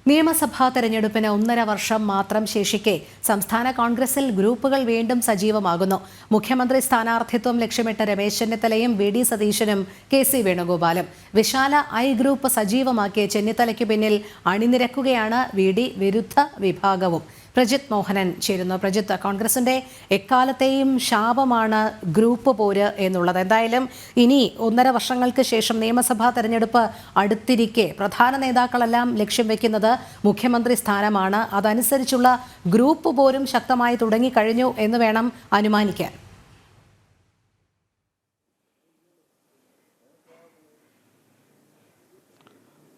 നിയമസഭാ തെരഞ്ഞെടുപ്പിന് 1.5 വർഷം മാത്രം ശേഷിക്കെ സംസ്ഥാന കോൺഗ്രസിൽ ഗ്രൂപ്പുകൾ വീണ്ടും സജീവമാകുന്നു. മുഖ്യമന്ത്രി സ്ഥാനാർത്ഥിത്വം ലക്ഷ്യമിട്ട രമേശ് ചെന്നിത്തലയും വി.ഡി. സതീശനും കെ.സി. വേണുഗോപാലും. വിശാല ഐ ഗ്രൂപ്പ് സജീവമാക്കിയ ചെന്നിത്തലയ്ക്ക് പിന്നിൽ അണിനിരക്കുകയാണ് വി.ഡി. വിരുദ്ധ വിഭാഗവും. പ്രജിത് മോഹനൻ ചേരുന്നു. പ്രജിത്ത്, കോൺഗ്രസിന്റെ എക്കാലത്തെയും ശാപമാണ് ഗ്രൂപ്പ് പോര് എന്നുള്ളത്. എന്തായാലും ഇനി 1.5 വർഷങ്ങൾക്ക് ശേഷം നിയമസഭാ തെരഞ്ഞെടുപ്പ് അടുത്തിരിക്കെ പ്രധാന നേതാക്കളെല്ലാം ലക്ഷ്യം വെക്കുന്നത് മുഖ്യമന്ത്രി സ്ഥാനമാണ്. അതനുസരിച്ചുള്ള ഗ്രൂപ്പ് പോരും ശക്തമായി തുടങ്ങിക്കഴിഞ്ഞു എന്ന് വേണം അനുമാനിക്കാൻ.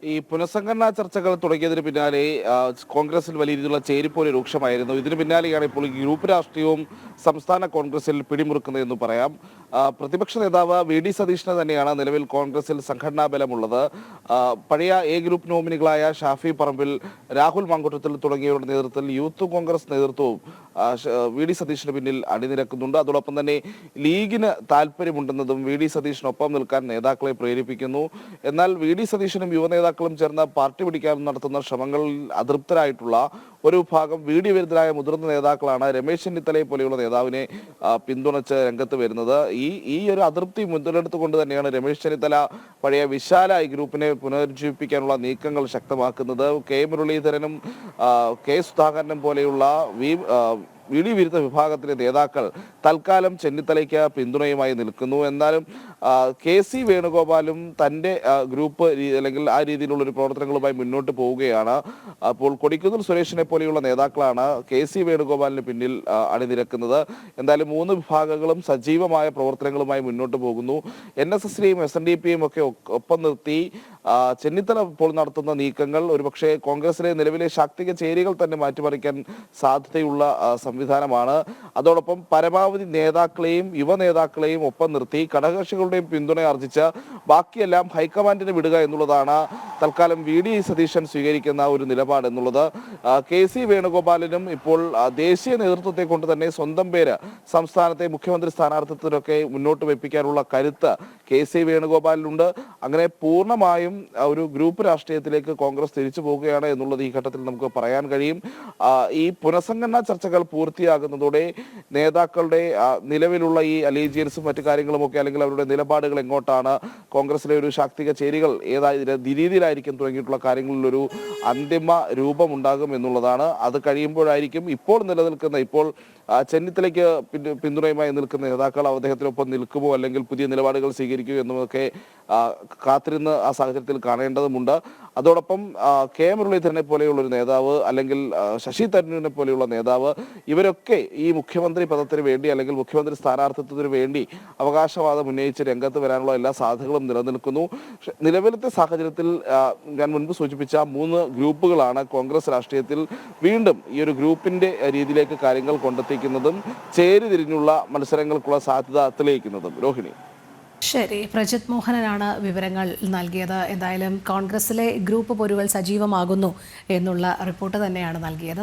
ഈ പുനഃസംഘടനാ ചർച്ചകൾ തുടങ്ങിയതിന് പിന്നാലെ കോൺഗ്രസിൽ വലിയ രീതിയിലുള്ള ചേരിപ്പോര് രൂക്ഷമായിരുന്നു. ഇതിന് പിന്നാലെയാണ് ഇപ്പോൾ ഈ ഗ്രൂപ്പ് രാഷ്ട്രീയവും സംസ്ഥാന കോൺഗ്രസിൽ പിടിമുറുക്കുന്നതെന്ന് പറയാം. പ്രതിപക്ഷ നേതാവ് വി.ഡി. സതീശന് തന്നെയാണ് നിലവിൽ കോൺഗ്രസിൽ സംഘടനാ ബലമുള്ളത്. പഴയ എ ഗ്രൂപ്പ് നോമിനികളായ ഷാഫി പറമ്പിൽ, രാഹുൽ മാങ്കൂട്ടത്തിൽ തുടങ്ങിയവരുടെ നേതൃത്വത്തിൽ യൂത്ത് കോൺഗ്രസ് നേതൃത്വവും വി.ഡി. സതീശന് പിന്നിൽ അണിനിരക്കുന്നുണ്ട്. അതോടൊപ്പം തന്നെ ലീഗിന് താല്പര്യമുണ്ടെന്നതും വി.ഡി. സതീശനൊപ്പം നിൽക്കാൻ നേതാക്കളെ പ്രേരിപ്പിക്കുന്നു. എന്നാൽ വി.ഡി. സതീശനും യുവനേതാക്കളും ചേർന്ന് പാർട്ടി പിടിക്കാൻ നടത്തുന്ന ശ്രമങ്ങളിൽ അതൃപ്തരായിട്ടുള്ള ഒരു വിഭാഗം വി.ഡി. വിരുദ്ധരായ മുതിർന്ന നേതാക്കളാണ് രമേശ് ചെന്നിത്തലയെ പോലെയുള്ള നേതാവിനെ പിന്തുണച്ച് രംഗത്ത് വരുന്നത്. ഈ ഒരു അതൃപ്തി മുതലെടുത്തുകൊണ്ട് തന്നെയാണ് രമേശ് ചെന്നിത്തല പഴയ വിശാല ഐ ഗ്രൂപ്പിനെ പുനരുജ്ജീവിപ്പിക്കാനുള്ള നീക്കങ്ങൾ ശക്തമാക്കുന്നത്. കെ മുരളീധരനും കെ സുധാകരനും പോലെയുള്ള വി.ഡി. വിരുദ്ധ വിഭാഗത്തിലെ നേതാക്കൾ തൽക്കാലം ചെന്നിത്തലയ്ക്ക് പിന്തുണയുമായി നിൽക്കുന്നു. എന്നാലും കെ.സി. വേണുഗോപാലും തൻ്റെ ഗ്രൂപ്പ് അല്ലെങ്കിൽ ആ രീതിയിലുള്ളൊരു പ്രവർത്തനങ്ങളുമായി മുന്നോട്ട് പോവുകയാണ്. അപ്പോൾ കൊടിക്കുന്നിൽ സുരേഷിനെ പോലെയുള്ള നേതാക്കളാണ് കെ.സി. വേണുഗോപാലിന് പിന്നിൽ അണിനിരക്കുന്നത്. എന്തായാലും 3 വിഭാഗങ്ങളും സജീവമായ പ്രവർത്തനങ്ങളുമായി മുന്നോട്ട് പോകുന്നു. NSSനെയും SNDPയും ഒക്കെ ഒപ്പം നിർത്തി ചെന്നിത്തല ഇപ്പോൾ നടത്തുന്ന നീക്കങ്ങൾ ഒരുപക്ഷെ കോൺഗ്രസിലെ നിലവിലെ ശാക്തിക ചേരികൾ തന്നെ മാറ്റിമറിക്കാൻ സാധ്യതയുള്ള സംവിധാനമാണ്. അതോടൊപ്പം പരമാവധി നേതാക്കളെയും യുവ നേതാക്കളെയും ഒപ്പം നിർത്തി ഘടകകക്ഷികളുടെയും പിന്തുണ ആർജിച്ച് ബാക്കിയെല്ലാം ഹൈക്കമാൻഡിന് വിടുക എന്നുള്ളതാണ് തൽക്കാലം വി.ഡി. സതീശൻ സ്വീകരിക്കുന്ന ഒരു നിലപാട് എന്നുള്ളത്. കെ.സി. വേണുഗോപാലിനും ഇപ്പോൾ ദേശീയ നേതൃത്വത്തെ കൊണ്ട് തന്നെ സ്വന്തം പേര് സംസ്ഥാനത്തെ മുഖ്യമന്ത്രി സ്ഥാനാർത്ഥിത്വത്തിനൊക്കെ മുന്നോട്ട് വെപ്പിക്കാനുള്ള കരുത്ത് കെ.സി. വേണുഗോപാലിനുണ്ട്. അങ്ങനെ പൂർണ്ണമായും ഒരു ഗ്രൂപ്പ് രാഷ്ട്രീയത്തിലേക്ക് കോൺഗ്രസ് തിരിച്ചു പോവുകയാണ് എന്നുള്ളത് ഈ ഘട്ടത്തിൽ നമുക്ക് പറയാൻ കഴിയും. ഈ പുനഃസംഘടനാ ചർച്ചകൾ പൂർത്തിയാകുന്നതോടെ നേതാക്കളുടെ നിലവിലുള്ള ഈ അലീജിയൻസും മറ്റു കാര്യങ്ങളുമൊക്കെ അല്ലെങ്കിൽ അവരുടെ നിലപാടുകൾ എങ്ങോട്ടാണ്, കോൺഗ്രസിലെ ഒരു ശാക്തിക ചേരികൾ രീതിയിലായിരിക്കും തുടങ്ങിയിട്ടുള്ള കാര്യങ്ങളിലൊരു അന്തിമ രൂപമുണ്ടാകും എന്നുള്ളതാണ്. അത് കഴിയുമ്പോഴായിരിക്കും ഇപ്പോൾ നിലനിൽക്കുന്ന ചെന്നിത്തലയ്ക്ക് പിന്തുണയുമായി നിൽക്കുന്ന നേതാക്കൾ അദ്ദേഹത്തിനൊപ്പം നിൽക്കുമോ അല്ലെങ്കിൽ പുതിയ നിലപാടുകൾ സ്വീകരിക്കുമോ എന്നതൊക്കെ കാത്തിരുന്ന് ആ സാഹചര്യത്തിൽ കാണേണ്ടതുണ്ട്. അതോടൊപ്പം കെ മുരളീധരനെ പോലെയുള്ള ഒരു നേതാവ് അല്ലെങ്കിൽ ശശി തരൂരിനെ പോലെയുള്ള നേതാവ് ഇവരൊക്കെ ഈ മുഖ്യമന്ത്രി പദത്തിന് വേണ്ടി അല്ലെങ്കിൽ മുഖ്യമന്ത്രി സ്ഥാനാർത്ഥിത്വത്തിന് വേണ്ടി അവകാശവാദം ഉന്നയിച്ച് രംഗത്ത് വരാനുള്ള എല്ലാ സാധ്യതകളും നിലനിൽക്കുന്നു. നിലവിലത്തെ സാഹചര്യത്തിൽ ഞാൻ മുൻപ് സൂചിപ്പിച്ച 3 ഗ്രൂപ്പുകളാണ് കോൺഗ്രസ് രാഷ്ട്രീയത്തിൽ വീണ്ടും ഈ ഒരു ഗ്രൂപ്പിന്റെ രീതിയിലേക്ക് കാര്യങ്ങൾ കൊണ്ടെത്തിക്കുന്നതും ചേരിതിരിഞ്ഞുള്ള മത്സരങ്ങൾക്കുള്ള സാധ്യത തെളിയിക്കുന്നതും. രോഹിണി. ശരി, പ്രജിത് മോഹനനാണ് വിവരങ്ങൾ നൽകിയത്. എന്തായാലും കോൺഗ്രസിലെ ഗ്രൂപ്പ് പോരുകൾ സജീവമാകുന്നു എന്നുള്ള റിപ്പോർട്ട് തന്നെയാണ് നൽകിയത്.